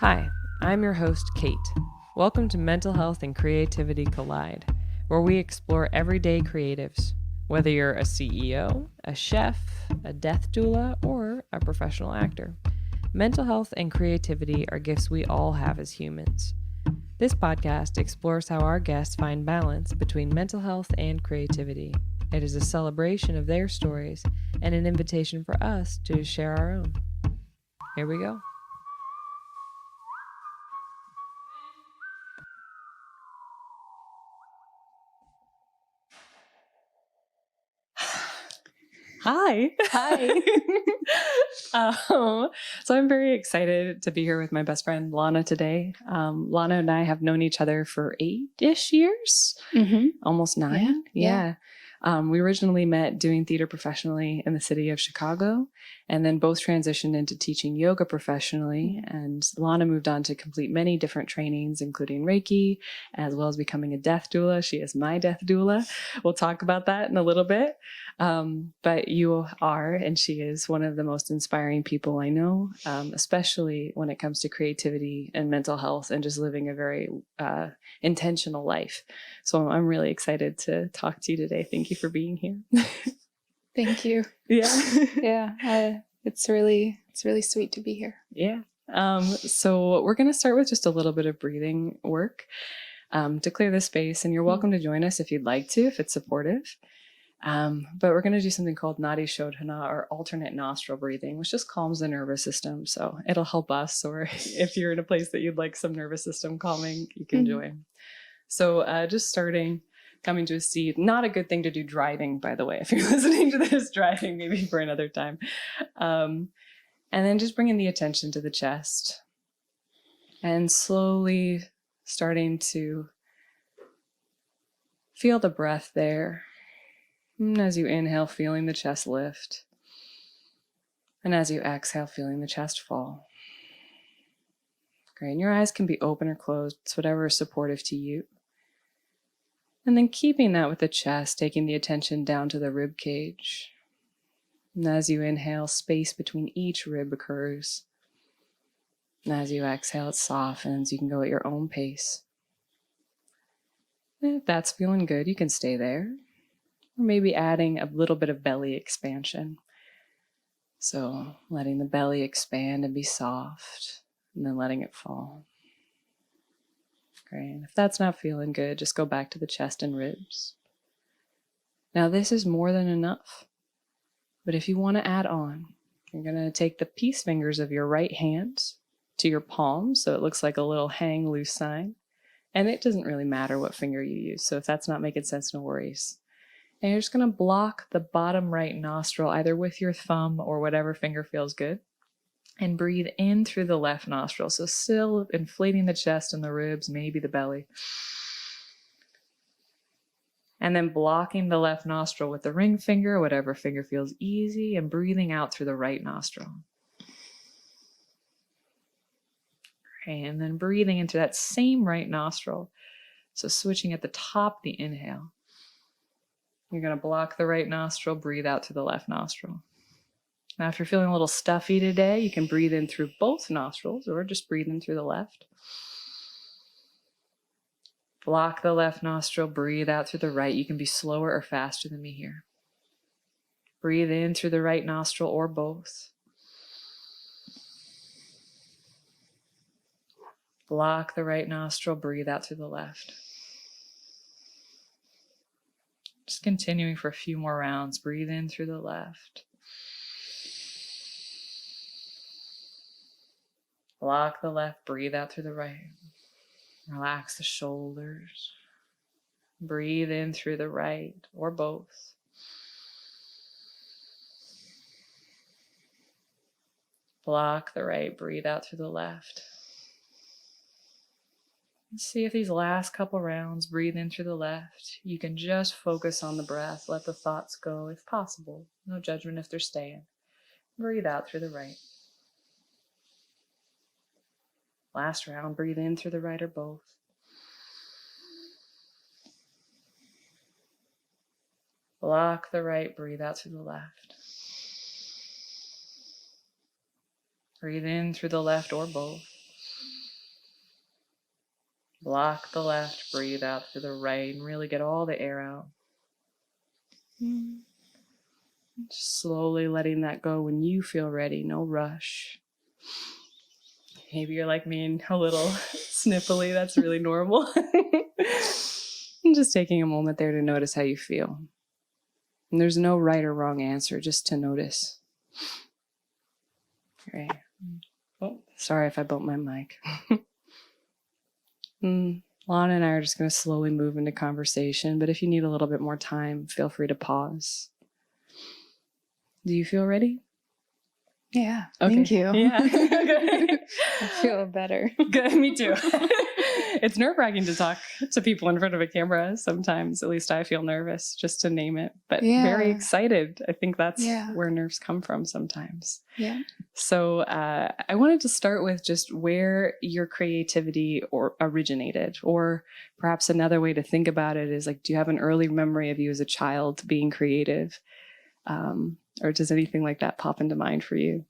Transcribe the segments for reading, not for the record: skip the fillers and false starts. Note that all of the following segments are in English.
Hi, I'm your host, Kate. Welcome to Mental Health and Creativity Collide, where we explore everyday creatives. Whether you're a CEO, a chef, a death doula, or a professional actor, mental health and creativity are gifts we all have as humans. This podcast explores how our guests find balance between mental health and creativity. It is a celebration of their stories and an invitation for us to share our own. Here we go. Hi. Hi. So I'm very excited to be here with my best friend Lana today. Lana and I have known each other for 8-ish years, almost 9. Yeah. We originally met doing theater professionally in the city of Chicago, and then both transitioned into teaching yoga professionally. And Lana moved on to complete many different trainings, including Reiki, as well as becoming a death doula. She is my death doula. We'll talk about that in a little bit. But you are, and she is, one of the most inspiring people I know, especially when it comes to creativity and mental health and just living a very intentional life. So I'm really excited to talk to you today. Thank you for being here. Thank you. Yeah. It's really sweet to be here. Yeah. So we're going to start with just a little bit of breathing work to clear the space. And you're welcome to join us if you'd like to, if it's supportive. But we're going to do something called Nadi Shodhana, or alternate nostril breathing, which just calms the nervous system. So it'll help us, or if you're in a place that you'd like some nervous system calming, you can join. So just starting, coming to a seat. Not a good thing to do driving, by the way, if you're listening to this driving, maybe for another time. And then just bringing the attention to the chest and slowly starting to feel the breath there. And as you inhale, feeling the chest lift. And as you exhale, feeling the chest fall. Great. And your eyes can be open or closed. It's whatever is supportive to you. And then keeping that with the chest, taking the attention down to the rib cage. And as you inhale, space between each rib occurs. And as you exhale, it softens. You can go at your own pace. And if that's feeling good, you can stay there. Or maybe adding a little bit of belly expansion. So letting the belly expand and be soft, and then letting it fall. Great. And if that's not feeling good, just go back to the chest and ribs. Now this is more than enough. But if you want to add on, you're going to take the peace fingers of your right hand to your palm, so it looks like a little hang loose sign. And it doesn't really matter what finger you use. So if that's not making sense, no worries. And you're just going to block the bottom right nostril, either with your thumb or whatever finger feels good. And breathe in through the left nostril. So still inflating the chest and the ribs, maybe the belly. And then blocking the left nostril with the ring finger, whatever finger feels easy, and breathing out through the right nostril. Okay, and then breathing into that same right nostril. So switching at the top, the inhale. You're going to block the right nostril, breathe out through the left nostril. Now, if you're feeling a little stuffy today, you can breathe in through both nostrils or just breathe in through the left. Block the left nostril, breathe out through the right. You can be slower or faster than me here. Breathe in through the right nostril or both. Block the right nostril, breathe out through the left. Just continuing for a few more rounds. Breathe in through the left. Block the left, breathe out through the right. Relax the shoulders. Breathe in through the right or both. Block the right, breathe out through the left. Let's see if these last couple rounds, breathe in through the left. You can just focus on the breath. Let the thoughts go if possible. No judgment if they're staying. Breathe out through the right. Last round, breathe in through the right or both. Block the right, breathe out through the left. Breathe in through the left or both. Block the left, breathe out through the right, and really get all the air out. Just slowly letting that go when you feel ready, no rush. Maybe you're like me and a little sniffly, that's really normal. And just taking a moment there to notice how you feel. And there's no right or wrong answer, just to notice. Great. Oh, sorry if I bumped my mic. Lana and I are just going to slowly move into conversation, but if you need a little bit more time, feel free to pause. Do you feel ready? Yeah. Okay. Thank you. Yeah. Okay. I feel better. Good. Me too. It's nerve-wracking to talk to people in front of a camera sometimes. At least I feel nervous, just to name it, but very excited. I think that's where nerves come from sometimes. Yeah. So I wanted to start with just where your creativity originated, or perhaps another way to think about it is like, do you have an early memory of you as a child being creative? Or does anything like that pop into mind for you?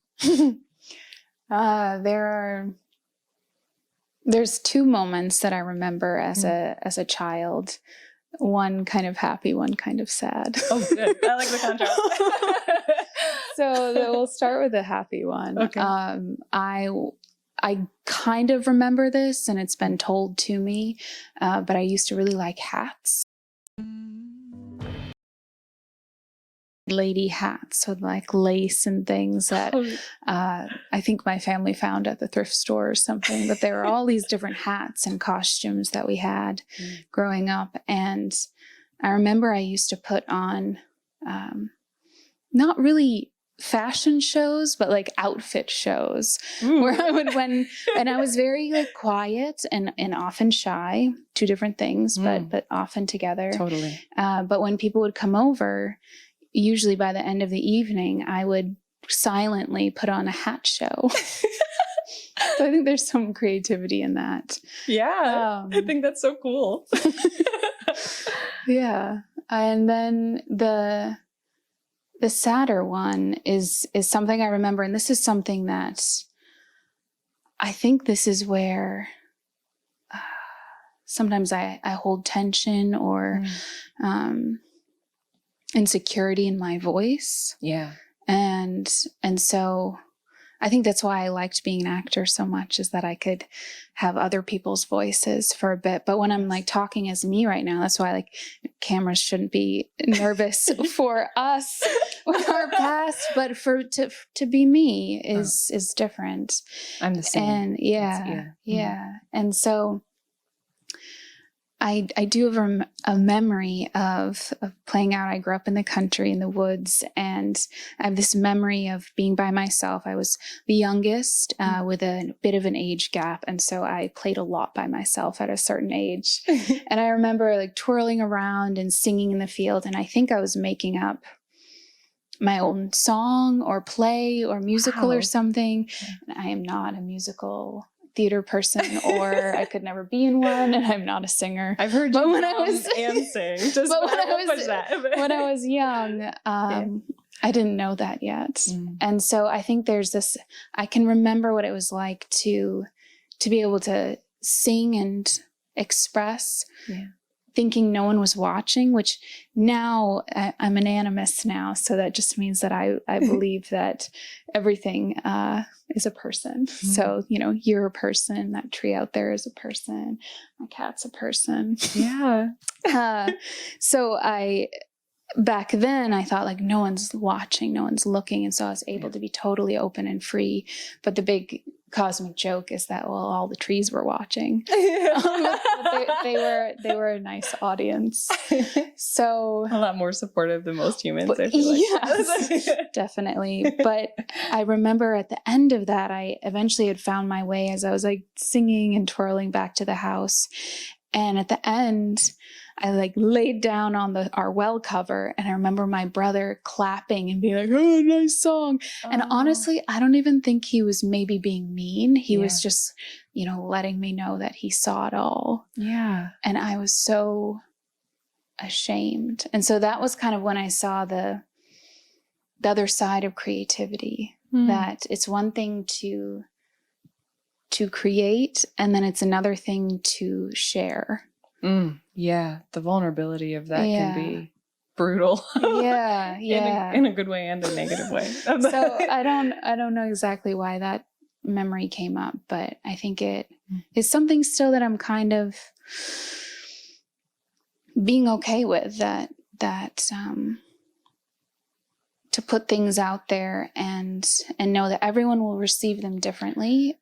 There's two moments that I remember as a child. One kind of happy, one kind of sad. Oh, good. I like the contrast. So we'll start with the happy one. Okay. I kind of remember this, and it's been told to me, but I used to really like hats. Lady hats with like lace and things that I think my family found at the thrift store or something, but there were all these different hats and costumes that we had growing up. And I remember I used to put on not really fashion shows, but like outfit shows where I would and I was very like quiet and often shy, two different things, but often together. Totally. But when people would come over, usually by the end of the evening, I would silently put on a hat show. So I think there's some creativity in that. Yeah, I think that's so cool. Yeah. And then the sadder one is something I remember, and this is something that I think this is where sometimes I hold tension or insecurity in my voice. Yeah. And so I think that's why I liked being an actor so much, is that I could have other people's voices for a bit. But when I'm like talking as me right now, that's why like cameras shouldn't be nervous for us with our past, but to be me is different. I'm the same. And yeah. And so I do have a memory of playing out. I grew up in the country, in the woods, and I have this memory of being by myself. I was the youngest with a bit of an age gap, and so I played a lot by myself at a certain age. And I remember like twirling around and singing in the field, and I think I was making up my own song or play or musical or something. And I am not a musical theater person, or I could never be in one, and I'm not a singer. I've heard you when I was and sing. Just but when I was young, I didn't know that yet. And so I think there's this, I can remember what it was like to be able to sing and express, thinking no one was watching, which now I'm an animist now. So that just means that I believe that everything is a person. So, you're a person, that tree out there is a person, my cat's a person. Yeah. So back then I thought like no one's watching, no one's looking. And so I was able to be totally open and free. But the big cosmic joke is that, well, all the trees were watching. They were a nice audience. So a lot more supportive than most humans, I feel like. Yes, definitely. But I remember at the end of that, I eventually had found my way as I was like singing and twirling back to the house. And at the end, I like laid down on our well cover, and I remember my brother clapping and being like, "Oh, nice song." And honestly, I don't even think he was maybe being mean. He was just, letting me know that he saw it all. Yeah. And I was so ashamed. And so that was kind of when I saw the other side of creativity, that it's one thing to to create, and then it's another thing to share. Yeah, the vulnerability of that Yeah. can be brutal. Yeah, yeah. in a good way and a negative way. So I don't know exactly why that memory came up, but I think it is something still that I'm kind of being okay with, that to put things out there and know that everyone will receive them differently,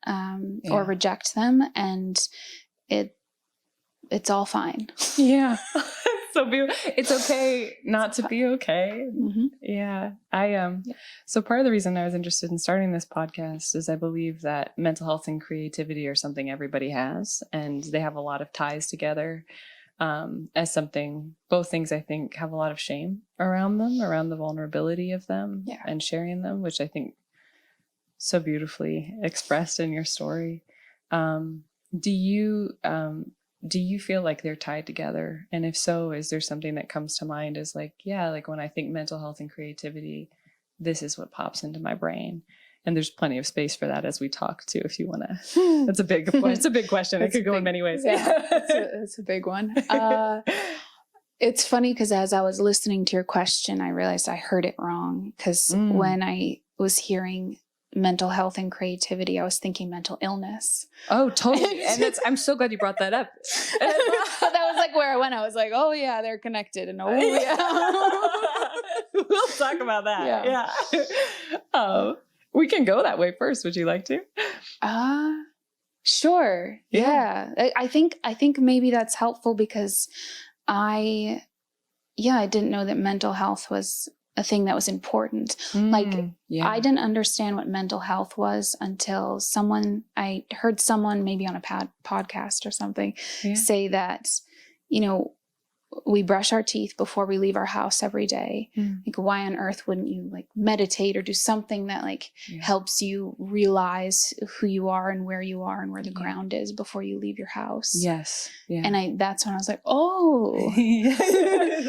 or reject them, and it's all fine. Yeah. It's okay not to be okay. Mm-hmm. Yeah. So part of the reason I was interested in starting this podcast is I believe that mental health and creativity are something everybody has, and they have a lot of ties together. As something, both things I think have a lot of shame around them, around the vulnerability of them, and sharing them, which I think so beautifully expressed in your story. Do you feel like they're tied together? And if so, is there something that comes to mind as like when I think mental health and creativity, this is what pops into my brain? And there's plenty of space for that as we talk too, if you want to. It's a big question. It could go in many ways. Yeah, it's a big one. It's funny because as I was listening to your question, I realized I heard it wrong. Because when I was hearing mental health and creativity, I was thinking mental illness. Oh, totally. And I'm so glad you brought that up. That was like where I went. I was like, oh yeah, they're connected. And oh yeah. We'll talk about that. Yeah. We can go that way first. Would you like to? Sure. Yeah. I think maybe that's helpful because I didn't know that mental health was a thing that was important. I didn't understand what mental health was until I heard someone maybe on a podcast or something say that, we brush our teeth before we leave our house every day. Like, why on earth wouldn't you like meditate or do something that helps you realize who you are and where you are and where the ground is before you leave your house? Yes. Yeah. And that's when I was like, oh,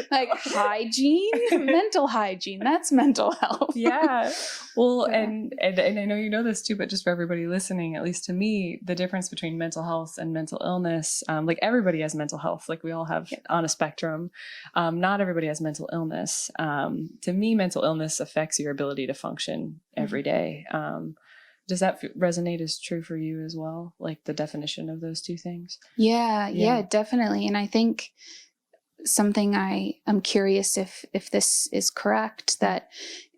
like hygiene, mental hygiene. That's mental health. Yeah. Well, and I know you know this too, but just for everybody listening, at least to me, the difference between mental health and mental illness, like everybody has mental health, like we all have on a spectrum. Not everybody has mental illness. To me, mental illness affects your ability to function every day. Does that resonate as true for you as well? Like the definition of those two things? Yeah, definitely. And I think something I'm curious if this is correct, that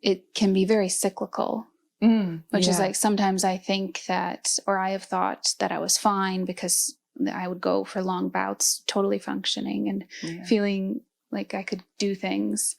it can be very cyclical. Which is like, sometimes I think that, or I have thought that I was fine because I would go for long bouts, totally functioning and feeling like I could do things.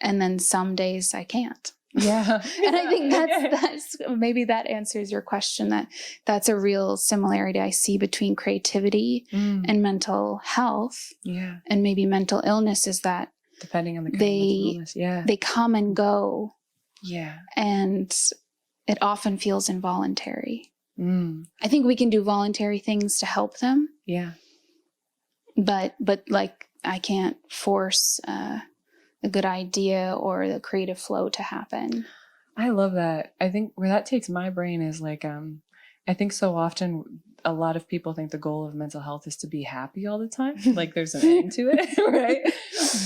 And then some days I can't. Yeah. And I think that's maybe that answers your question, that's a real similarity I see between creativity and mental health. Yeah. And maybe mental illness is that depending on the kind of mental illness. They come and go. Yeah. And it often feels involuntary. I think we can do voluntary things to help them. Yeah. But like, I can't force a good idea or the creative flow to happen. I love that. I think where that takes my brain is like, I think so often a lot of people think the goal of mental health is to be happy all the time. Like there's an end to it, right?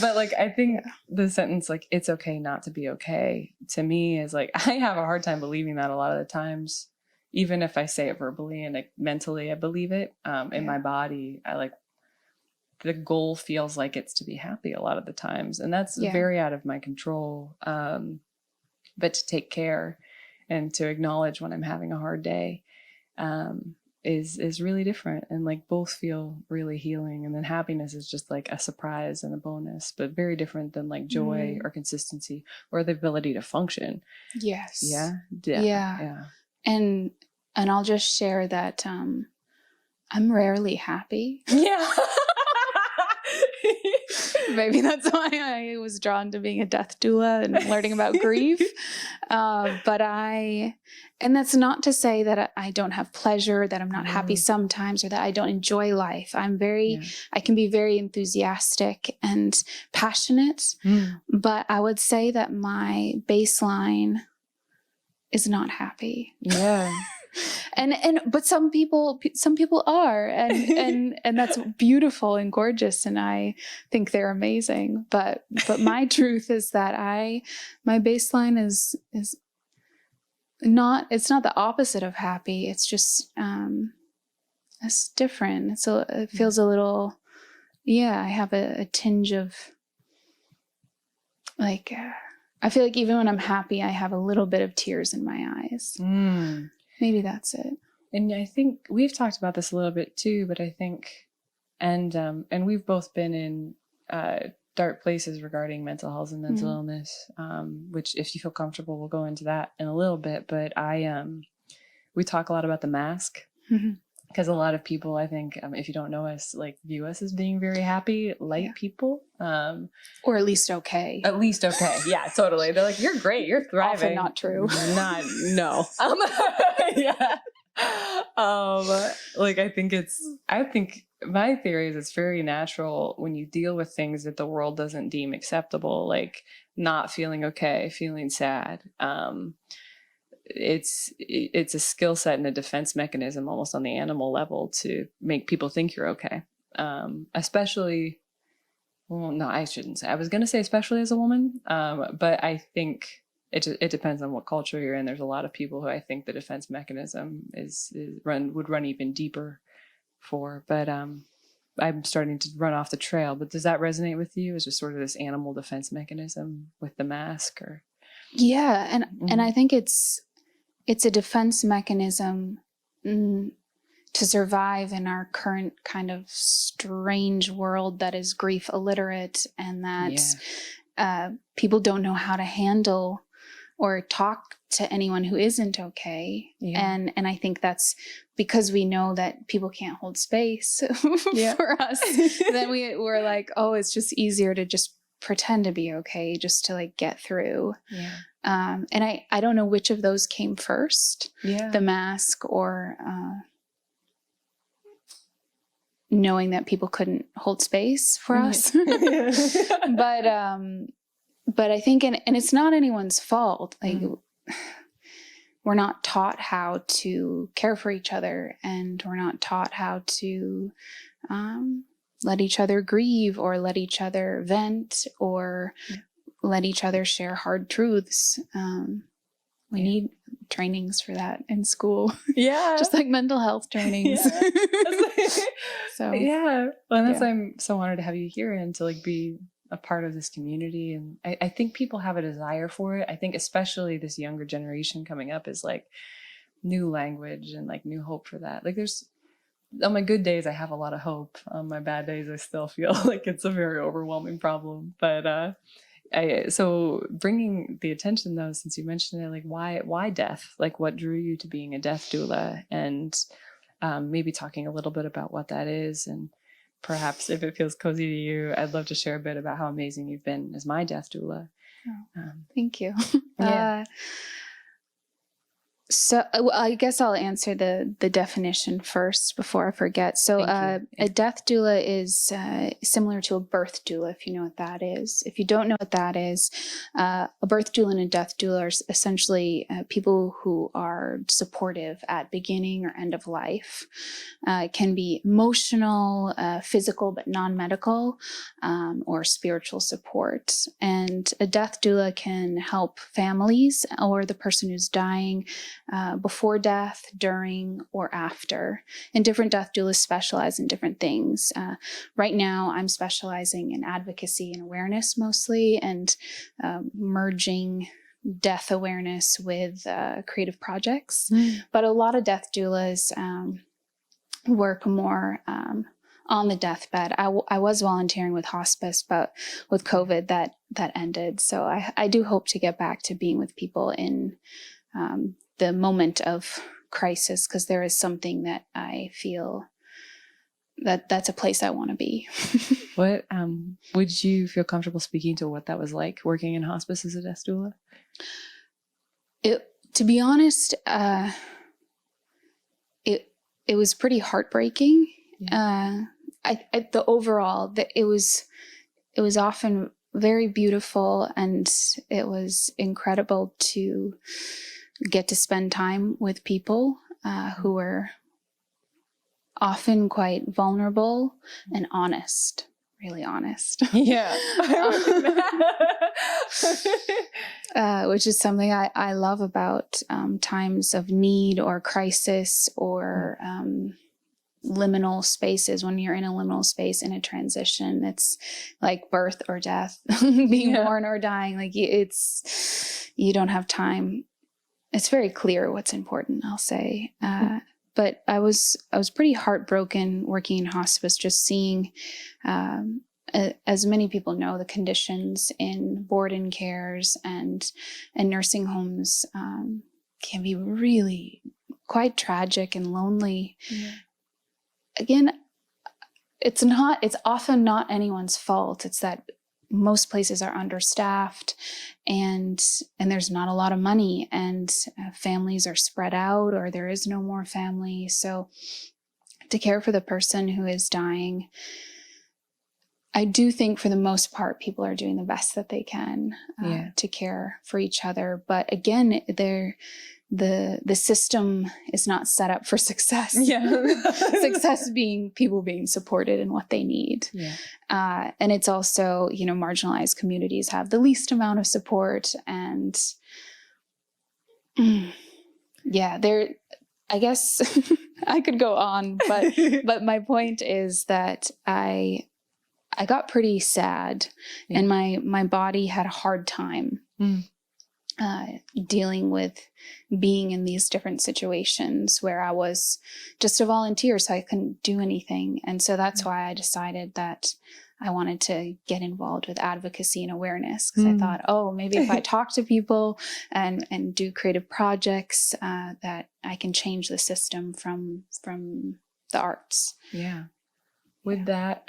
But like, I think the sentence, like, it's okay not to be okay, to me is like, I have a hard time believing that a lot of the times, even if I say it verbally and like mentally, I believe it. In my body, the goal feels like it's to be happy a lot of the times. And that's very out of my control. But to take care and to acknowledge when I'm having a hard day is really different. And like both feel really healing. And then happiness is just like a surprise and a bonus, but very different than like joy or consistency or the ability to function. Yes. Yeah. And I'll just share that I'm rarely happy. Yeah. Maybe that's why I was drawn to being a death doula and learning about grief. And that's not to say that I don't have pleasure, that I'm not happy sometimes, or that I don't enjoy life. I can be very enthusiastic and passionate, but I would say that my baseline is not happy. Yeah. But some people are, and that's beautiful and gorgeous, and I think they're amazing. But my truth is that my baseline is not, it's not the opposite of happy. It's just it's different. It feels a little, I have a tinge of like, I feel like even when I'm happy, I have a little bit of tears in my eyes. Maybe that's it. And I think we've talked about this a little bit too, but I think, and we've both been in dark places regarding mental health and mental illness, which if you feel comfortable, we'll go into that in a little bit. But we talk a lot about the mask. Because a lot of people, I think, if you don't know us, like view us as being very happy, light people. Or at least okay. At least okay. Yeah, totally. They're like, you're great. You're thriving. Often not true. No. Yeah. Like, I think my theory is it's very natural when you deal with things that the world doesn't deem acceptable, like not feeling okay, feeling sad. It's a skill set and a defense mechanism almost on the animal level to make people think you're okay. Especially, well, no, I shouldn't say. I was going to say especially as a woman, but I think it depends on what culture you're in. There's a lot of people who I think the defense mechanism would run even deeper for. But I'm starting to run off the trail. But does that resonate with you? Is just sort of this animal defense mechanism with the mask, or? Yeah, and I think it's a defense mechanism to survive in our current kind of strange world that is grief illiterate, and that people don't know how to handle or talk to anyone who isn't okay. And I think that's because we know that people can't hold space for us. Then we're like, oh, it's just easier to just pretend to be okay, just to like get through. And I don't know which of those came first, the mask or knowing that people couldn't hold space for us. But I think, and it's not anyone's fault. Like we're not taught how to care for each other, and we're not taught how to let each other grieve, or let each other vent, or let each other share hard truths. We need trainings for that in school. Just like mental health trainings. So well, that's why I'm so honored to have you here and to like be a part of this community. And I think people have a desire for it. I think especially this younger generation coming up is like new language and like new hope for that. Like there's, on my good days, I have a lot of hope. On my bad days, I still feel like it's a very overwhelming problem. But so bringing the attention though, since you mentioned it, like why death? Like what drew you to being a death doula, and maybe talking a little bit about what that is, and perhaps if it feels cozy to you, I'd love to share a bit about how amazing you've been as my death doula. Thank you. So I guess I'll answer the definition first before I forget. So a death doula is similar to a birth doula, if you know what that is. If you don't know what that is, a birth doula and a death doula are essentially people who are supportive at beginning or end of life. It can be emotional, physical, but non-medical, or spiritual support. And a death doula can help families or the person who's dying before death, during, or after. And different death doulas specialize in different things. Right now, I'm specializing in advocacy and awareness mostly, and merging death awareness with creative projects. But a lot of death doulas work more on the deathbed. I was volunteering with hospice, but with COVID, that ended. So I do hope to get back to being with people in the moment of crisis, because there is something that I feel that's a place I want to be. What would you feel comfortable speaking to what that was like working in hospice as a death doula? To be honest, it was pretty heartbreaking. It was often very beautiful, and it was incredible to get to spend time with people. who were often quite vulnerable and honest, really honest. Yeah. Which is something I love about times of need or crisis or liminal spaces. When you're in a liminal space in a transition, it's like birth or death, being born or dying. Like you don't have time. It's very clear what's important, I'll say. But I was pretty heartbroken working in hospice, just seeing, as many people know, the conditions in board-in cares and nursing homes can be really quite tragic and lonely. Yeah. Again, it's often not anyone's fault. It's that most places are understaffed and there's not a lot of money, and families are spread out, or there is no more family. So to care for the person who is dying, I do think for the most part, people are doing the best that they can to care for each other. But again, the system is not set up for success. Yeah. Success being people being supported in what they need. Yeah. And it's also, marginalized communities have the least amount of support. And I guess I could go on, but my point is that I got pretty sad and my body had a hard time dealing with being in these different situations where I was just a volunteer, so I couldn't do anything. And so that's why I decided that I wanted to get involved with advocacy and awareness, because I thought, maybe if I talk to people and do creative projects, that I can change the system from the arts. Yeah. With that,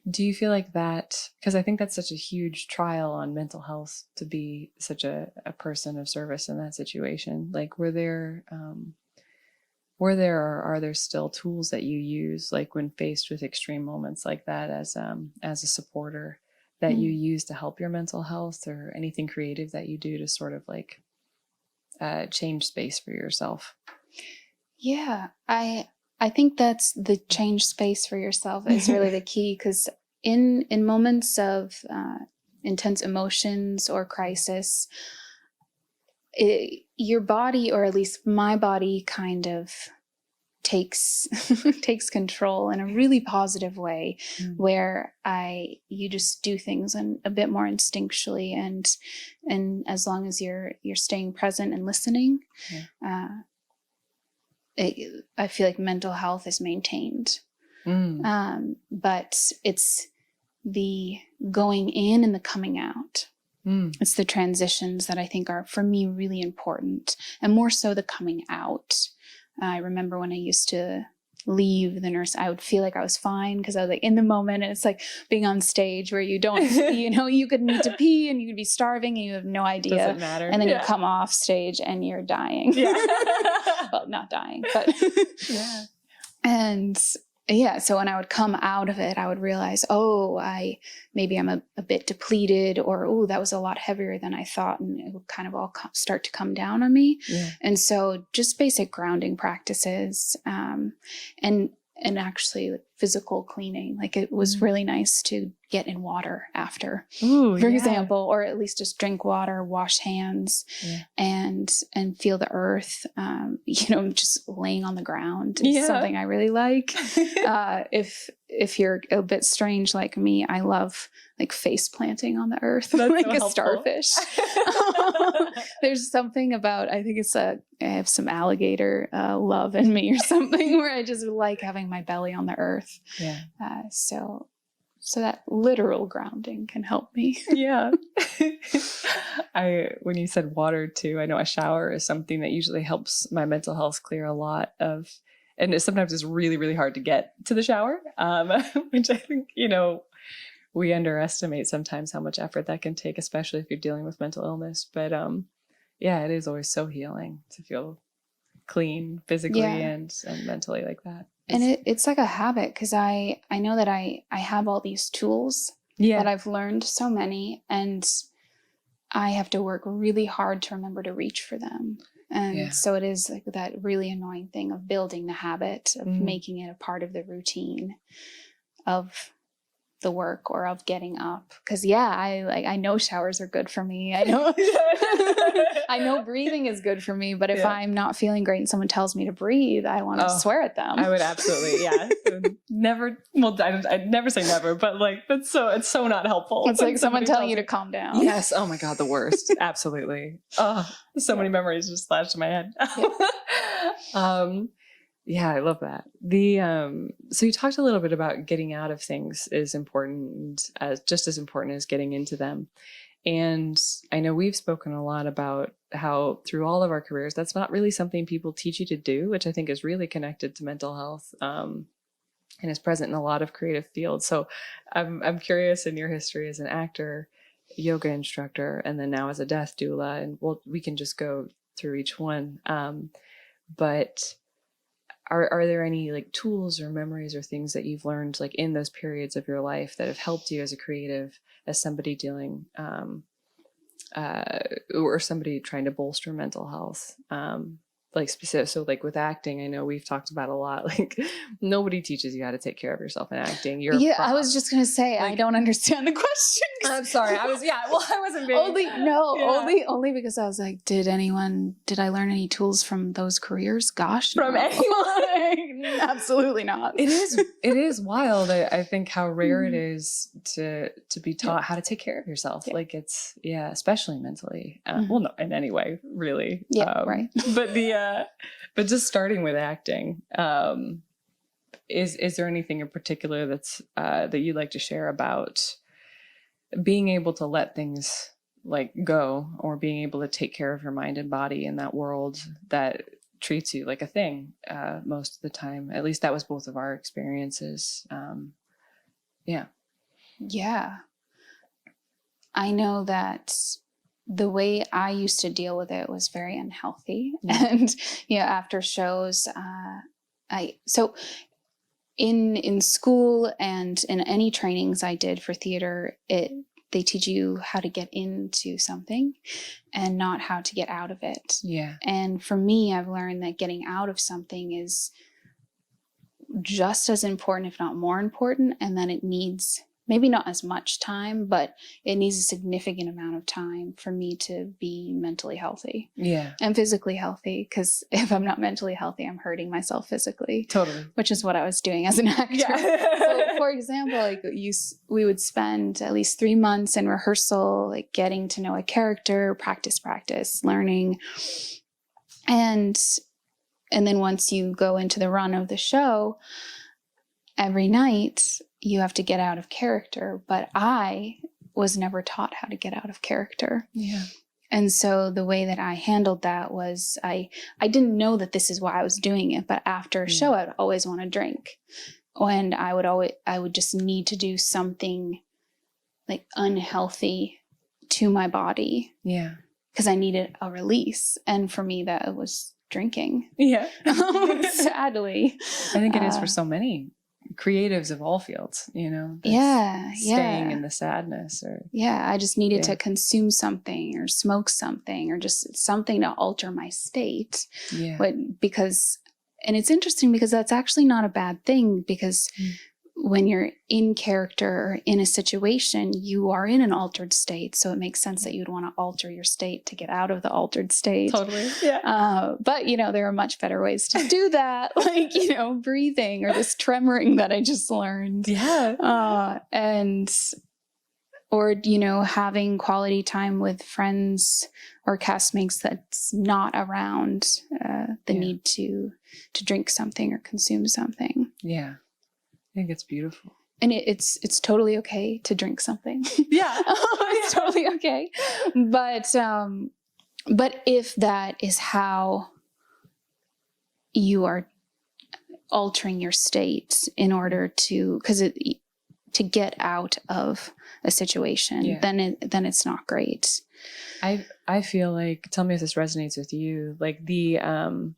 do you feel like that, because I think that's such a huge trial on mental health to be such a person of service in that situation? Like, were there or are there still tools that you use, like when faced with extreme moments like that, as a supporter, that you use to help your mental health, or anything creative that you do to sort of like change space for yourself? Yeah, I think that's the change space for yourself is really the key, because in moments of intense emotions or crisis, your body, or at least my body, kind of takes control in a really positive way, where you just do things a bit more instinctually, and as long as you're staying present and listening, I feel like mental health is maintained. But it's the going in and the coming out. It's the transitions that I think are, for me, really important, and more so the coming out. I remember when I used to leave the nurse, I would feel like I was fine because I was like in the moment, and it's like being on stage where you don't, you could need to pee and you could be starving and you have no idea. Doesn't matter. And then you come off stage and you're dying. Yeah. Well, not dying, but yeah. And so when I would come out of it, I would realize, maybe I'm a bit depleted, or, that was a lot heavier than I thought. And it would kind of all start to come down on me. Yeah. And so just basic grounding practices, and actually physical cleaning. Like, it was really nice to get in water after, for example, or at least just drink water, wash hands, and feel the earth. Just laying on the ground is something I really like. If you're a bit strange like me, I love like face planting on the earth. That's like so a helpful. Starfish. There's something about, I think it's I have some alligator love in me or something, where I just like having my belly on the earth. Yeah. So that literal grounding can help me. Yeah. When you said water too, I know a shower is something that usually helps my mental health clear a lot of, and sometimes it's really, really hard to get to the shower, which I think, we underestimate sometimes how much effort that can take, especially if you're dealing with mental illness. But it is always so healing to feel clean physically and mentally like that. And it's like a habit, because I know that I have all these tools that I've learned, so many, and I have to work really hard to remember to reach for them. And so it is like that really annoying thing of building the habit of making it a part of the routine of the work or of getting up. Because I know showers are good for me. I know I know breathing is good for me, but if I'm not feeling great and someone tells me to breathe, I want to swear at them. I would absolutely, never. Well, I'd never say never, but like it's so not helpful. It's like someone telling you to calm down. Yes. Oh my God, the worst. Absolutely. Oh, so many memories just flashed in my head. Yeah, I love that. So you talked a little bit about getting out of things is important, just as important as getting into them. And I know we've spoken a lot about how through all of our careers, that's not really something people teach you to do, which I think is really connected to mental health, and is present in a lot of creative fields. So I'm curious, in your history as an actor, yoga instructor, and then now as a death doula, and we can just go through each one. But are there any like tools or memories or things that you've learned like in those periods of your life that have helped you as a creative, as somebody dealing or somebody trying to bolster mental health? Like specific, so like with acting, I know we've talked about a lot, like nobody teaches you how to take care of yourself in acting. I was just going to say, like, I don't understand the question. I'm sorry. I wasn't being... Only because I was like, did I learn any tools from those careers? Gosh, from anyone? Absolutely not. It is wild. I think how rare it is to be taught how to take care of yourself. Like it's, especially mentally. Well, no, in any way, really. Right. But just starting with acting, is there anything in particular that's that you'd like to share about being able to let things like go, or being able to take care of your mind and body in that world that treats you like a thing most of the time? At least that was both of our experiences. I know that the way I used to deal with it was very unhealthy. And, after shows, in school and in any trainings I did for theater, they teach you how to get into something and not how to get out of it. Yeah. And for me, I've learned that getting out of something is just as important, if not more important, and then it needs maybe not as much time, but it needs a significant amount of time for me to be mentally healthy. Yeah. And physically healthy, because if I'm not mentally healthy, I'm hurting myself physically. Totally. Which is what I was doing as an actor. Yeah. So, for example, like we would spend at least 3 months in rehearsal, like getting to know a character, practice, learning. And then once you go into the run of the show, every night you have to get out of character, but I was never taught how to get out of character. Yeah. And so the way that I handled that was I didn't know that this is why I was doing it, but after a show, I'd always want to drink. And I would just need to do something like unhealthy to my body. Yeah. Because I needed a release. And for me, that was drinking. Yeah. Sadly. I think it is for so many creatives of all fields, staying in the sadness, or I just needed to consume something or smoke something or just something to alter my state. And it's interesting because that's actually not a bad thing, because when you're in character or in a situation, you are in an altered state. So it makes sense that you'd want to alter your state to get out of the altered state. Totally. Yeah. But, there are much better ways to do that. Like, breathing or this tremoring that I just learned. Yeah. Or having quality time with friends or castmates that's not around the need to drink something or consume something. Yeah. I think it's beautiful. And it's totally okay to drink something. Yeah. It's totally okay. But if that is how you are altering your state in order to get out of a situation, then it's not great. I feel like, tell me if this resonates with you, like when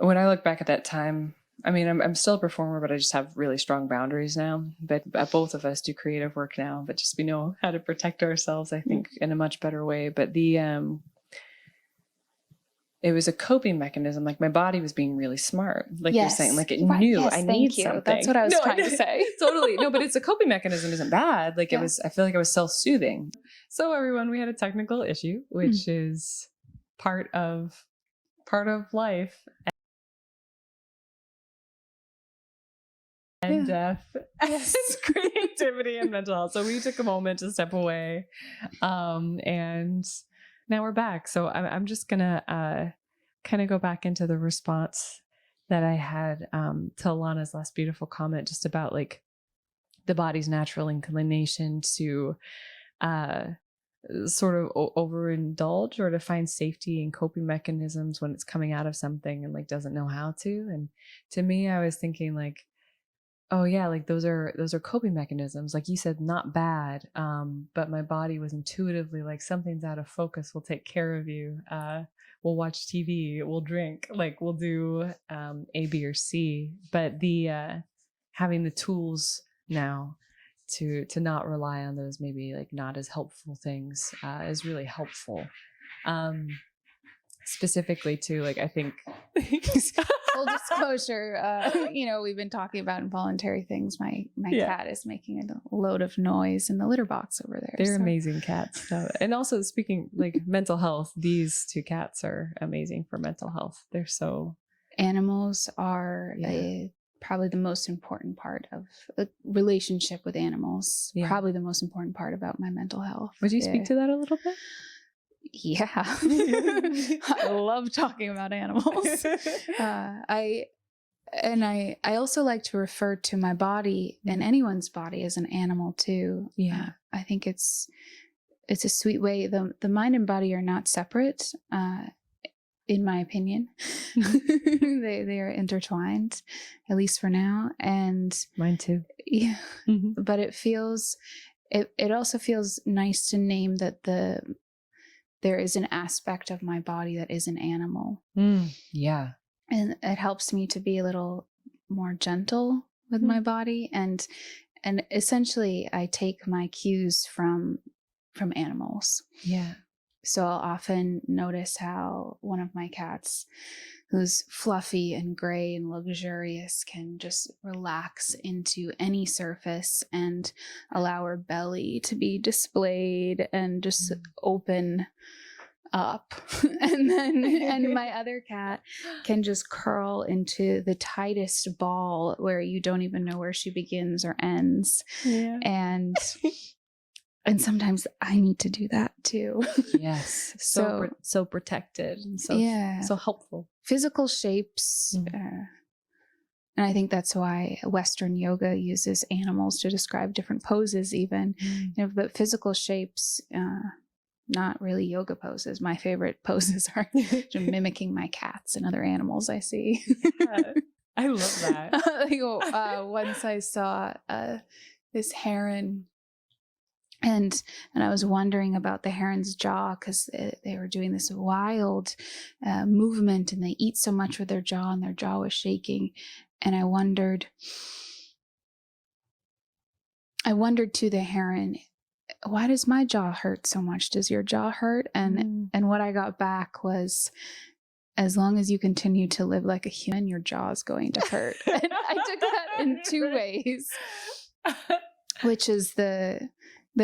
I look back at that time, I mean, I'm still a performer, but I just have really strong boundaries now. But both of us do creative work now, but just we know how to protect ourselves, I think, in a much better way. But it was a coping mechanism. Like my body was being really smart. Like you're saying, like it Right. knew Yes, I thank need you. something. That's what I was trying to say. Totally. No, but it's a coping mechanism isn't bad. Like Yeah. it was, I feel like I was self-soothing. So everyone, we had a technical issue, which is part of life and death and creativity and mental health. So we took a moment to step away. And now we're back. So I'm just gonna kind of go back into the response that I had to Lana's last beautiful comment, just about like the body's natural inclination to sort of overindulge or to find safety and coping mechanisms when it's coming out of something and like doesn't know how to. And to me, I was thinking like, oh yeah, like those are coping mechanisms. Like you said, not bad. But my body was intuitively like, something's out of focus. We'll take care of you. We'll watch TV. We'll drink. Like we'll do A, B, or C. But the having the tools now to not rely on those maybe like not as helpful things is really helpful. Specifically to like, I think Full disclosure, we've been talking about involuntary things. My cat is making a load of noise in the litter box over there. They're amazing cats. So, and also speaking like mental health, these two cats are amazing for mental health. They're so animals are probably the most important part of a relationship with animals. Yeah. Probably the most important part about my mental health. Would you speak to that a little bit? Yeah. I love talking about animals. I also like to refer to my body and anyone's body as an animal too. Yeah. I think it's a sweet way. The mind and body are not separate, in my opinion. They are intertwined, at least for now. And mine too. Yeah. Mm-hmm. But it also feels nice to name that there is an aspect of my body that is an animal. Yeah. And it helps me to be a little more gentle with my body. And essentially I take my cues from animals. Yeah. So I'll often notice how one of my cats, who's fluffy and gray and luxurious, can just relax into any surface and allow her belly to be displayed and just open up. And my other cat can just curl into the tightest ball where you don't even know where she begins or ends. Yeah. And sometimes I need to do that too. Yes. So protected and so helpful. Physical shapes. And I think that's why Western yoga uses animals to describe different poses even. But physical shapes, not really yoga poses. My favorite poses are mimicking my cats and other animals I see. Yeah, I love that. Once I saw this heron, and I was wondering about the heron's jaw, because they were doing this wild movement, and they eat so much with their jaw, and their jaw was shaking. And I wondered to the heron, why does my jaw hurt so much? Does your jaw hurt? And what I got back was, as long as you continue to live like a human, your jaw is going to hurt. And I took that in two ways, which is the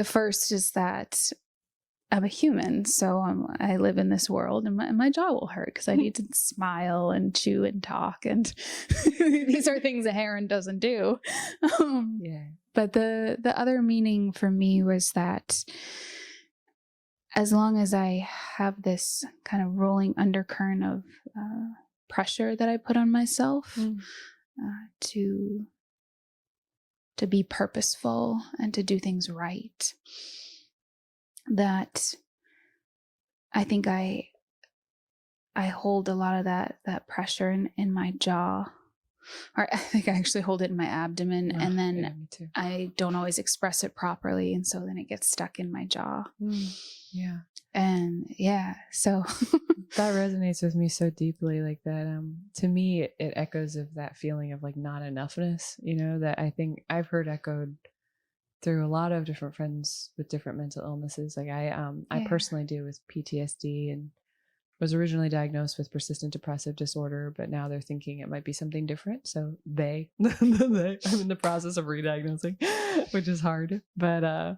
first is that I'm a human, so I live in this world, and my jaw will hurt because I need to smile and chew and talk, and these are things a heron doesn't do. But the other meaning for me was that as long as I have this kind of rolling undercurrent of pressure that I put on myself to be purposeful and to do things right, that I think I hold a lot of that pressure in my jaw, or I think I actually hold it in my abdomen, and then I don't always express it properly, and so then it gets stuck in my jaw. Yeah. And so that resonates with me so deeply, like that. To me, it echoes of that feeling of like not enoughness, that I think I've heard echoed through a lot of different friends with different mental illnesses. Like I personally do with PTSD and was originally diagnosed with persistent depressive disorder, but now they're thinking it might be something different. So I'm in the process of re-diagnosing, which is hard. But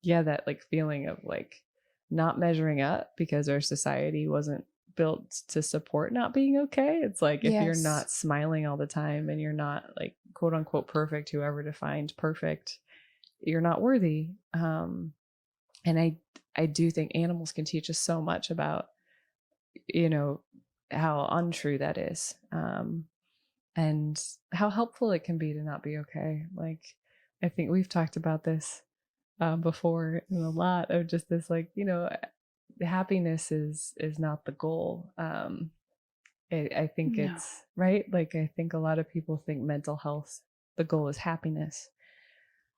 yeah, that like feeling of like not measuring up because our society wasn't built to support not being okay. It's like if you're not smiling all the time and you're not like quote unquote perfect, whoever defined perfect, you're not worthy. And I do think animals can teach us so much about, you know, how untrue that is, and how helpful it can be to not be okay. Like, I think we've talked about this before, and a lot of just this, like, you know, happiness is not the goal. I think it's right. Like, I think a lot of people think mental health, the goal is happiness.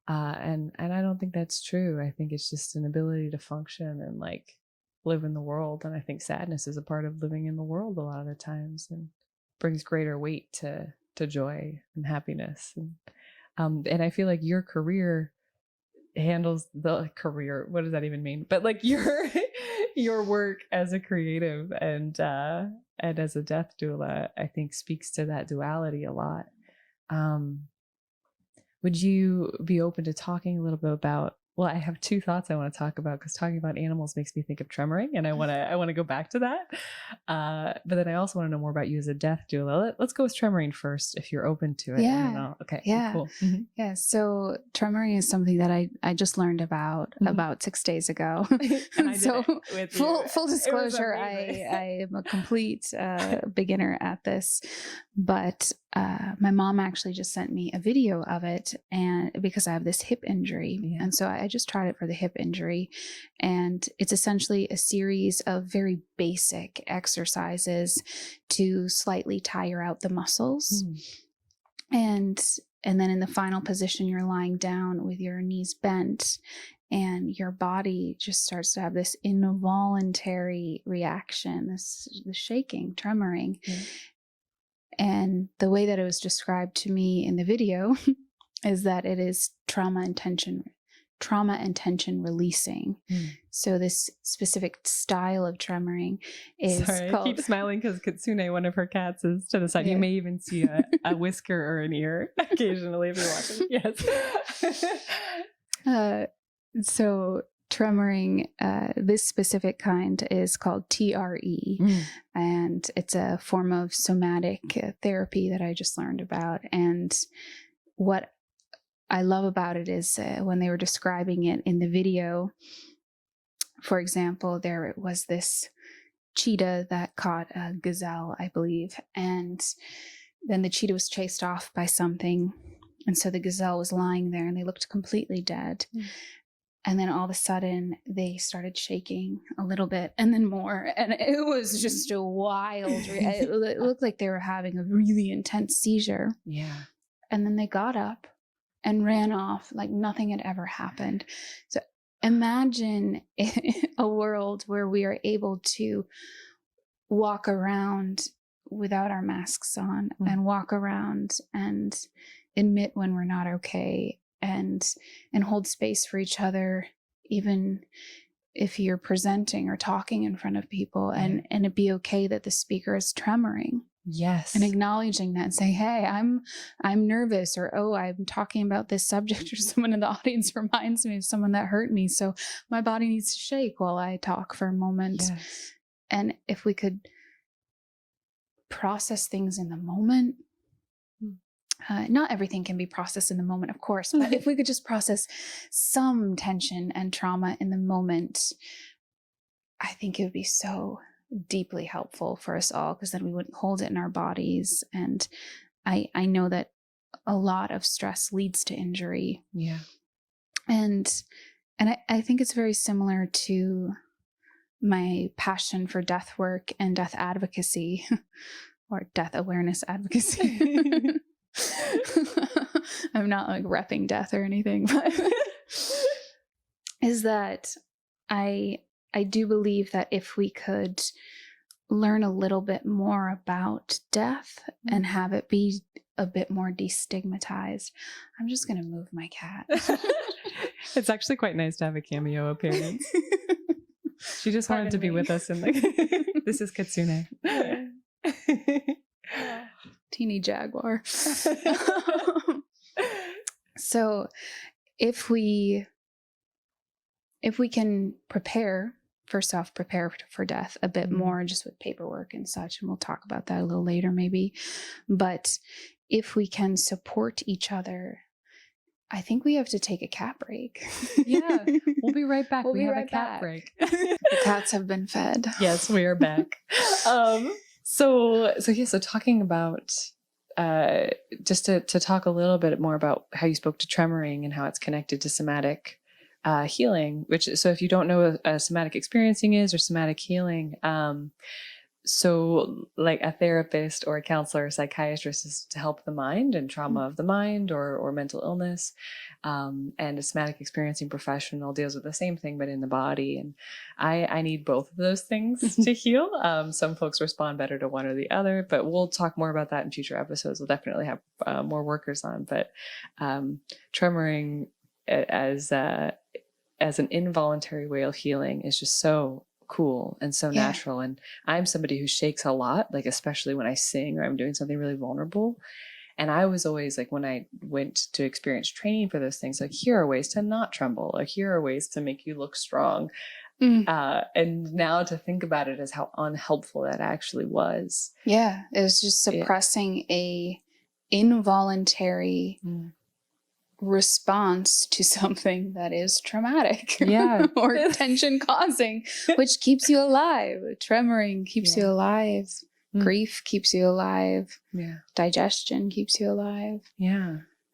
And I don't think that's true. I think it's just an ability to function and like live in the world. And I think sadness is a part of living in the world a lot of the times, and brings greater weight to joy and happiness. And I feel like your career handles the career. What does that even mean? But like your work as a creative and as a death doula, I think speaks to that duality a lot. Would you be open to talking a little bit about, well, I have two thoughts I want to talk about, because talking about animals makes me think of tremoring, and I want to go back to that. But then I also want to know more about you as a death doula. Let's go with tremoring first, if you're open to it. Yeah. Okay. Yeah. Cool. Mm-hmm. Yeah. So tremoring is something that I just learned about about 6 days ago. So full disclosure, I am a complete beginner at this, but my mom actually just sent me a video of it, and because I have this hip injury, and so I just tried it for the hip injury, and it's essentially a series of very basic exercises to slightly tire out the muscles. And then in the final position, you're lying down with your knees bent, and your body just starts to have this involuntary reaction, the shaking, tremoring. And the way that it was described to me in the video is that it is trauma and tension releasing. So this specific style of tremoring is called... I keep smiling because Kitsune, one of her cats, is to the side. You may even see a whisker or an ear occasionally if you're watching. Yes. So tremoring, this specific kind is called TRE, and it's a form of somatic therapy that I just learned about. And what I love about it is when they were describing it in the video, for example, there was this cheetah that caught a gazelle, I believe, and then the cheetah was chased off by something, and so the gazelle was lying there and they looked completely dead. And then all of a sudden they started shaking a little bit, and then more, and it was just a wild it looked like they were having a really intense seizure. And then they got up and ran off like nothing had ever happened. So imagine a world where we are able to walk around without our masks on, and walk around and admit when we're not okay, and hold space for each other, even if you're presenting or talking in front of people, and it be okay that the speaker is tremoring. Yes. And acknowledging that and saying, hey, I'm nervous, or, oh, I'm talking about this subject, or someone in the audience reminds me of someone that hurt me, so my body needs to shake while I talk for a moment. And if we could process things in the moment, not everything can be processed in the moment, of course, but if we could just process some tension and trauma in the moment, I think it would be so deeply helpful for us all, because then we wouldn't hold it in our bodies. And I know that a lot of stress leads to injury. And I think it's very similar to my passion for death work and death advocacy, or death awareness advocacy. I'm not like repping death or anything, but is that I do believe that if we could learn a little bit more about death and have it be a bit more destigmatized. I'm just going to move my cat. It's actually quite nice to have a cameo appearance. She just wanted to be with us in the This is Kitsune. Teeny jaguar. So if we can prepare for death a bit more, just with paperwork and such, and we'll talk about that a little later maybe, but if we can support each other, I think we have to take a cat break. Yeah, we'll be right back. We'll we be have right a cat back. break. The cats have been fed. Yes, we are back. So talking about just to talk a little bit more about how you spoke to tremoring and how it's connected to somatic healing. So if you don't know what a somatic experiencing is or somatic healing, so like a therapist or a counselor or psychiatrist is to help the mind and trauma of the mind or mental illness. And a somatic experiencing professional deals with the same thing, but in the body. And I need both of those things to heal. Some folks respond better to one or the other, but we'll talk more about that in future episodes. We'll definitely have more workers on, but tremoring as an involuntary way of healing is just so cool and so natural. And I'm somebody who shakes a lot, like especially when I sing or I'm doing something really vulnerable. And I was always like, when I went to experience training for those things, like, here are ways to not tremble, or here are ways to make you look strong. And now to think about it as how unhelpful that actually was. Yeah. It was just suppressing a involuntary response to something that is traumatic or tension causing, which keeps you alive. Tremoring keeps you alive. Grief keeps you alive. Digestion keeps you alive.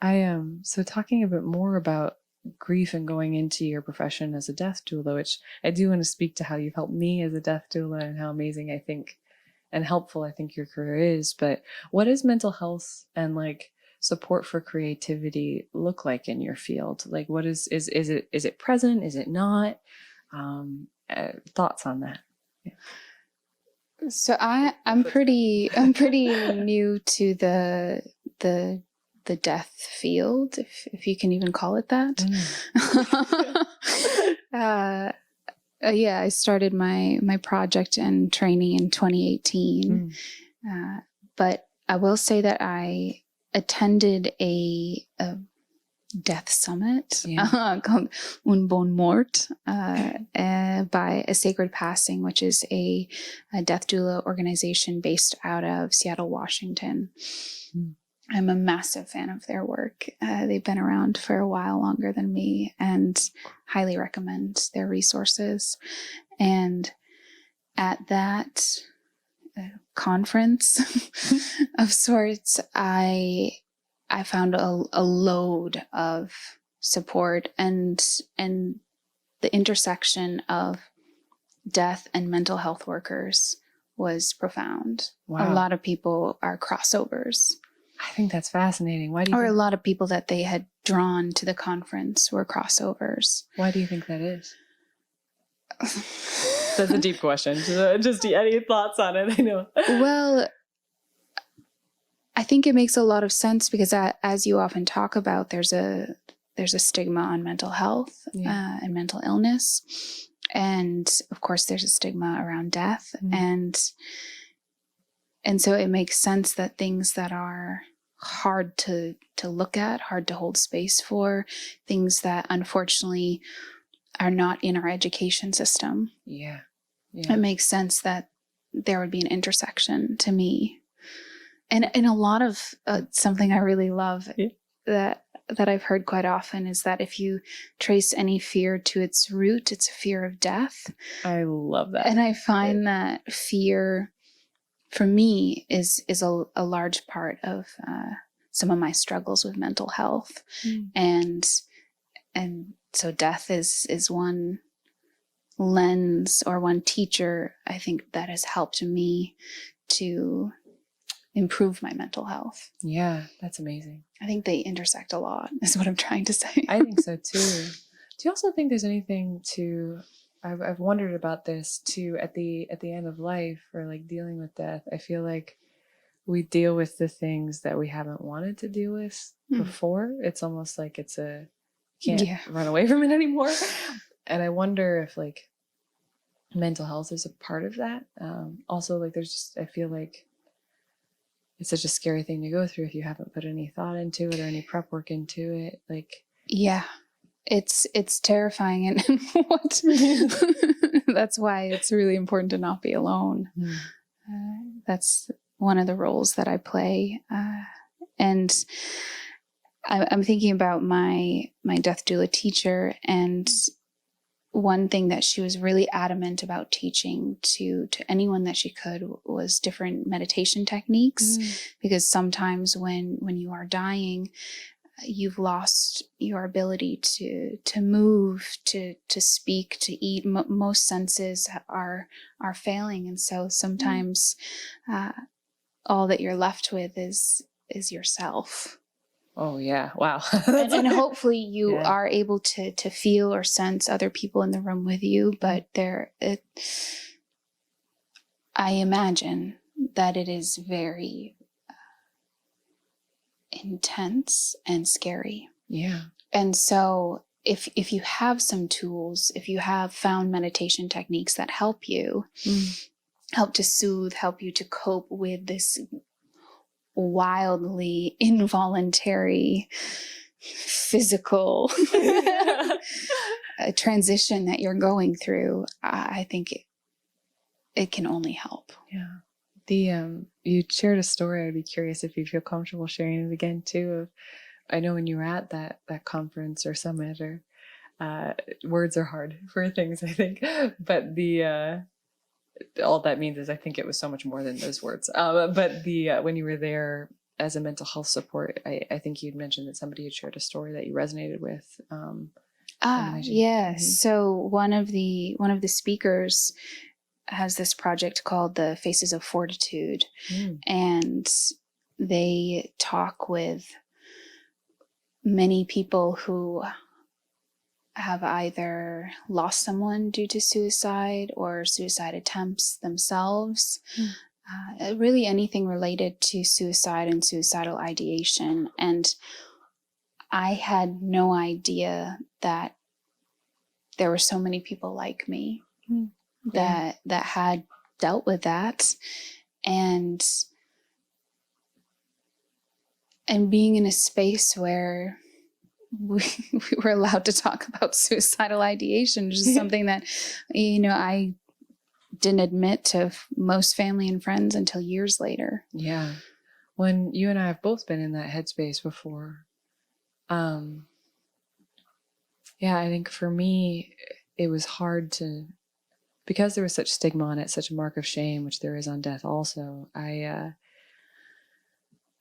I am so talking a bit more about grief and going into your profession as a death doula, which I do want to speak to how you've helped me as a death doula and how amazing I think and helpful I think your career is. But what does mental health and like support for creativity look like in your field? Like, what is it present? Is it not? Thoughts on that? So I'm pretty new to the death field, if you can even call it that. I started my project and training in 2018, but I will say that I attended a death summit called Un Bon Mort by A Sacred Passing, which is a death doula organization based out of Seattle, Washington. I'm a massive fan of their work. They've been around for a while, longer than me, and highly recommend their resources. And at that conference of sorts, I found a load of support, and the intersection of death and mental health workers was profound. A lot of people are crossovers. I think that's fascinating. Why do you a lot of people that they had drawn to the conference were crossovers. Why do you think that is? That's a deep question. Just any thoughts on it? I know. Well, I think it makes a lot of sense because as you often talk about, there's a stigma on mental health and mental illness. And of course there's a stigma around death. And so it makes sense that things that are hard to look at, hard to hold space for, things that unfortunately are not in our education system. It makes sense that there would be an intersection to me. And a lot of something I really love that I've heard quite often is that if you trace any fear to its root, it's a fear of death. I love that. And I find that fear, for me, is a large part of some of my struggles with mental health. And so death is one lens or one teacher, I think, that has helped me to improve my mental health. Yeah, that's amazing. I think they intersect a lot, is what I'm trying to say. I think so too. Do you also think there's anything to, I've wondered about this too, at the end of life, or like dealing with death? I feel like we deal with the things that we haven't wanted to deal with before. It's almost like can't run away from it anymore. And I wonder if like mental health is a part of that. Also, like there's just, I feel like it's such a scary thing to go through if you haven't put any thought into it or any prep work into it. Like, yeah, it's terrifying, and what that's why it's really important to not be alone. That's one of the roles that I play, and I'm thinking about my death doula teacher, and one thing that she was really adamant about teaching to anyone that she could was different meditation techniques, because sometimes when you are dying, you've lost your ability to move, to speak, to eat. Most senses are failing, and so sometimes all that you're left with is yourself. Oh yeah, wow. and hopefully you are able to feel or sense other people in the room with you, but I imagine that it is very intense and scary. Yeah. And so if you have some tools, if you have found meditation techniques that help you, help to soothe, help you to cope with this wildly involuntary physical transition that you're going through, I think it can only help. Yeah. You shared a story. I'd be curious if you feel comfortable sharing it again too. I know when you were at that conference or summit, or words are hard for things, I think, but all that means is I think it was so much more than those words. But when you were there as a mental health support, I think you'd mentioned that somebody had shared a story that you resonated with. Yeah. So one of the speakers has this project called the Faces of Fortitude, and they talk with many people who have either lost someone due to suicide or suicide attempts themselves. Really anything related to suicide and suicidal ideation. And I had no idea that there were so many people like me that had dealt with that. And being in a space where we were allowed to talk about suicidal ideation, which is something that, I didn't admit to most family and friends until years later. Yeah. When you and I have both been in that headspace before. I think for me, it was hard because there was such stigma on it, such a mark of shame, which there is on death also. I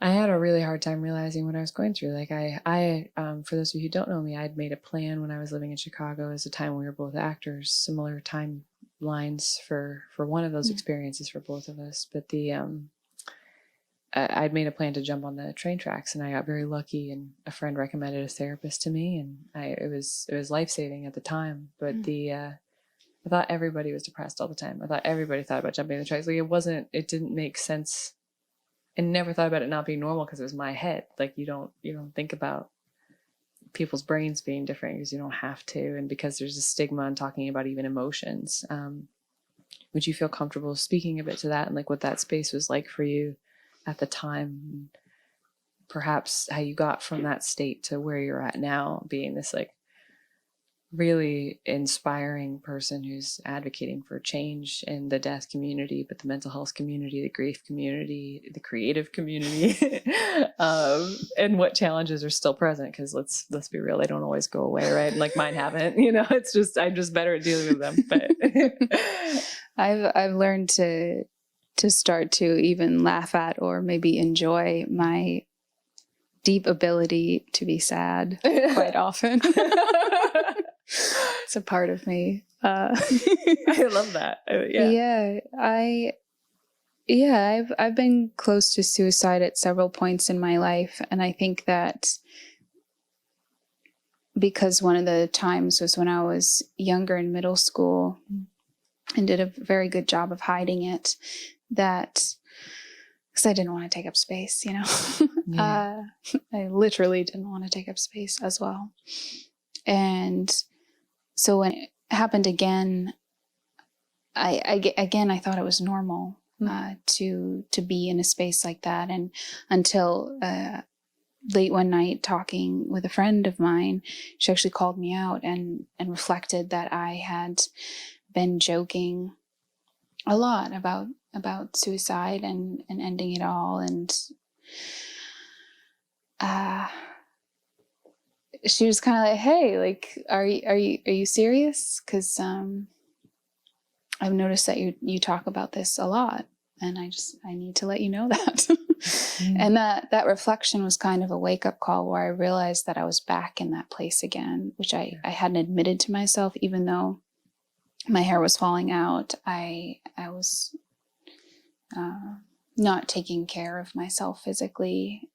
had a really hard time realizing what I was going through. Like I for those of you who don't know me, I'd made a plan when I was living in Chicago. As a time when we were both actors, similar timelines for one of those experiences for both of us. But I'd made a plan to jump on the train tracks, and I got very lucky, and a friend recommended a therapist to me, and it was life-saving at the time. But I thought everybody was depressed all the time. I thought everybody thought about jumping the tracks. Like it didn't make sense. I never thought about it not being normal because it was my head. Like you don't think about people's brains being different because you don't have to, and because there's a stigma on talking about even emotions. Would you feel comfortable speaking a bit to that, and like what that space was like for you at the time, perhaps how you got from that state to where you're at now, being this like really inspiring person who's advocating for change in the death community, but the mental health community, the grief community, the creative community, and what challenges are still present? Because let's be real, they don't always go away, right? And like mine haven't. It's just I'm just better at dealing with them. But I've learned to start to even laugh at or maybe enjoy my deep ability to be sad quite often. It's a part of me. I love that. I've been close to suicide at several points in my life, and I think that because one of the times was when I was younger in middle school and did a very good job of hiding it, that because I didn't want to take up space, I literally didn't want to take up space as well. And so when it happened again, again, I thought it was normal to be in a space like that. And until late one night, talking with a friend of mine, she actually called me out and reflected that I had been joking a lot about suicide and ending it all. And she was kind of like, "Hey, like, are you serious? Because I've noticed that you talk about this a lot, and I need to let you know that." And that reflection was kind of a wake up call, where I realized that I was back in that place again, which I hadn't admitted to myself, even though my hair was falling out. I was not taking care of myself physically.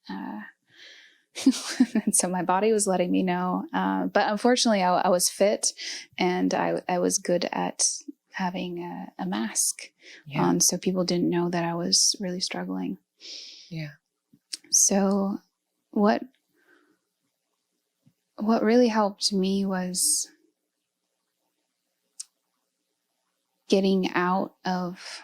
And so my body was letting me know. But unfortunately, I was fit, and I was good at having a mask on, so people didn't know that I was really struggling. Yeah. So what really helped me was getting out of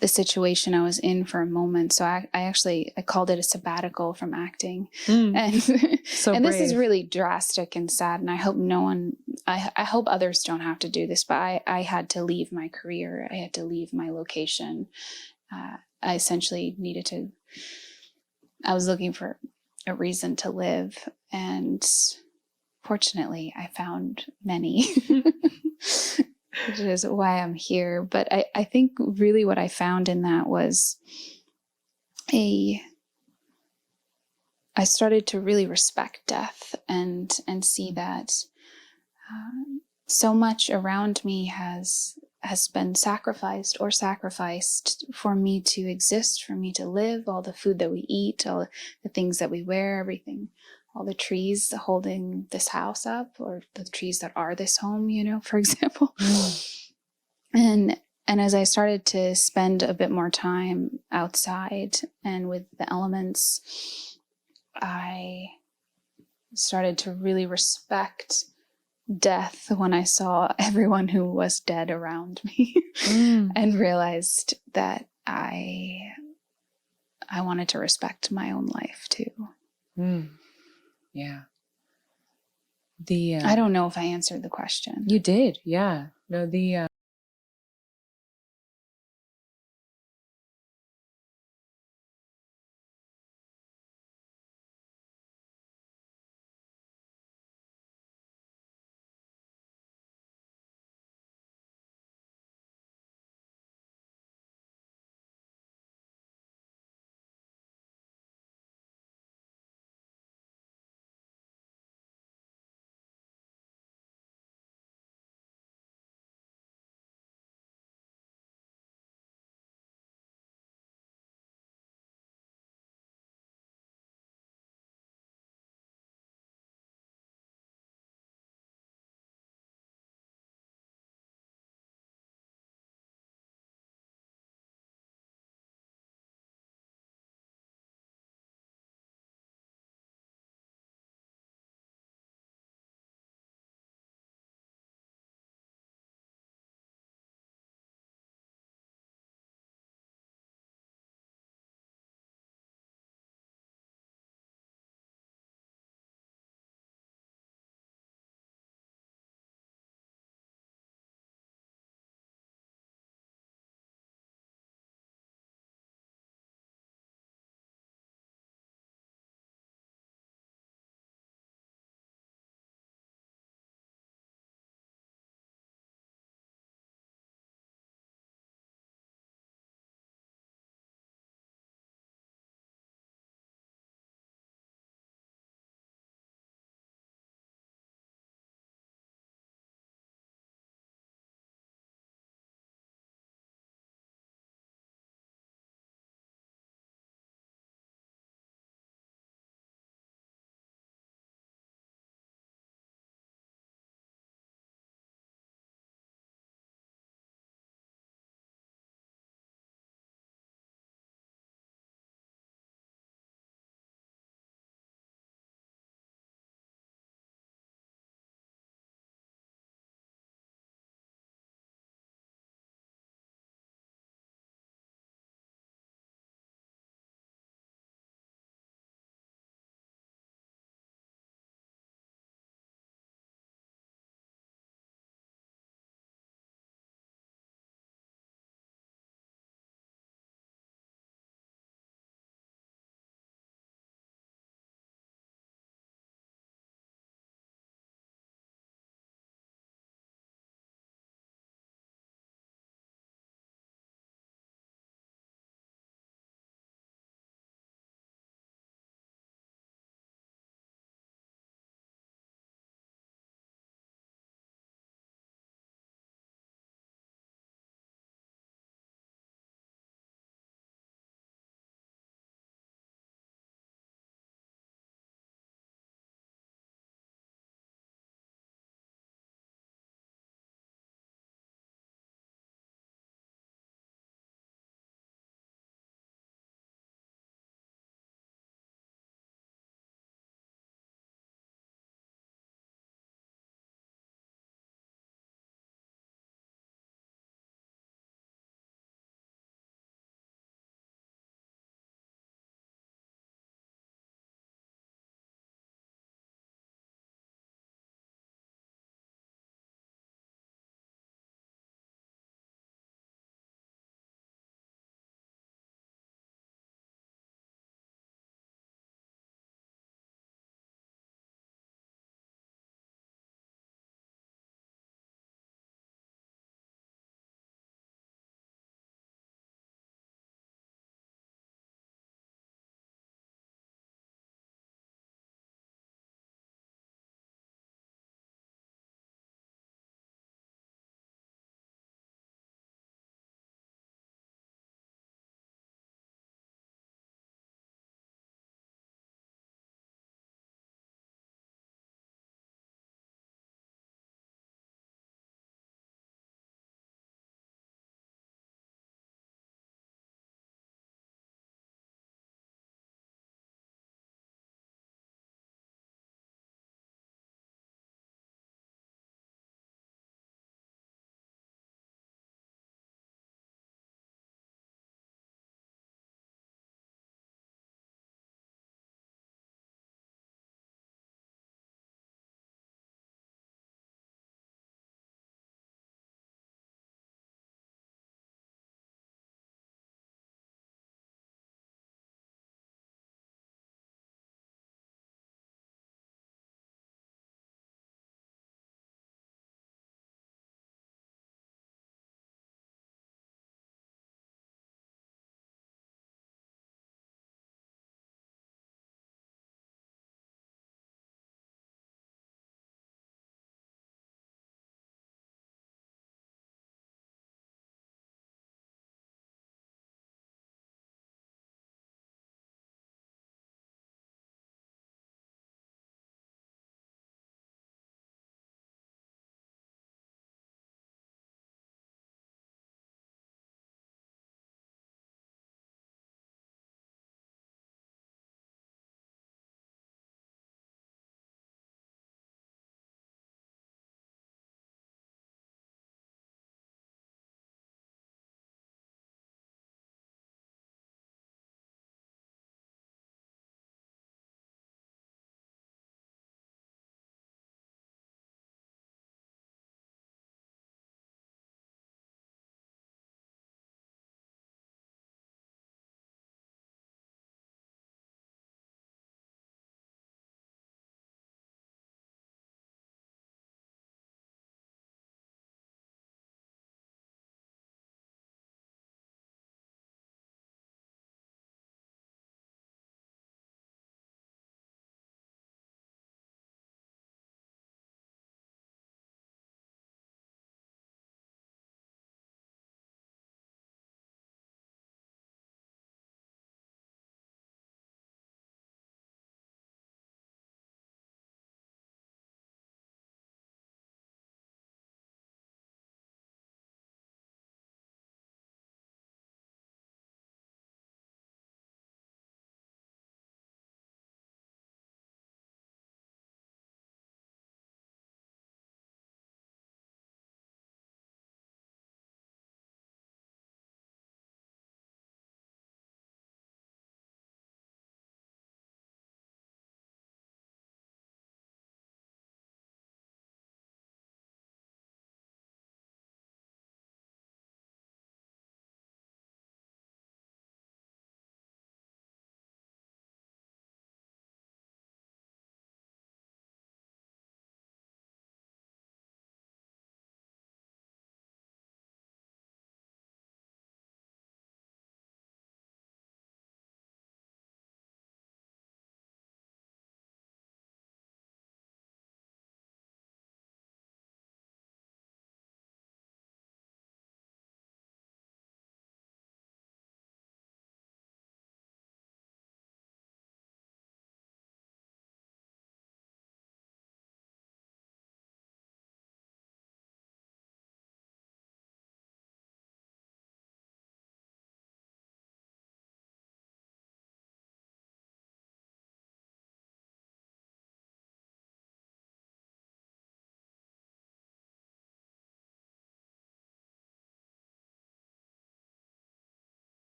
the situation I was in for a moment. So I called it a sabbatical from acting. And so and this is really drastic and sad. And I hope I hope others don't have to do this, but I had to leave my career. I had to leave my location. I essentially I was looking for a reason to live. And fortunately, I found many. Which is why I'm here. But I think really what I found in that was I started to really respect death and see that so much around me has been sacrificed for me to exist, for me to live. All the food that we eat, all the things that we wear, everything. All the trees holding this house up, or the trees that are this home, for example. And as I started to spend a bit more time outside and with the elements, I started to really respect death when I saw everyone who was dead around me and realized that I wanted to respect my own life too. Yeah. I don't know if I answered the question. You did. Yeah. No,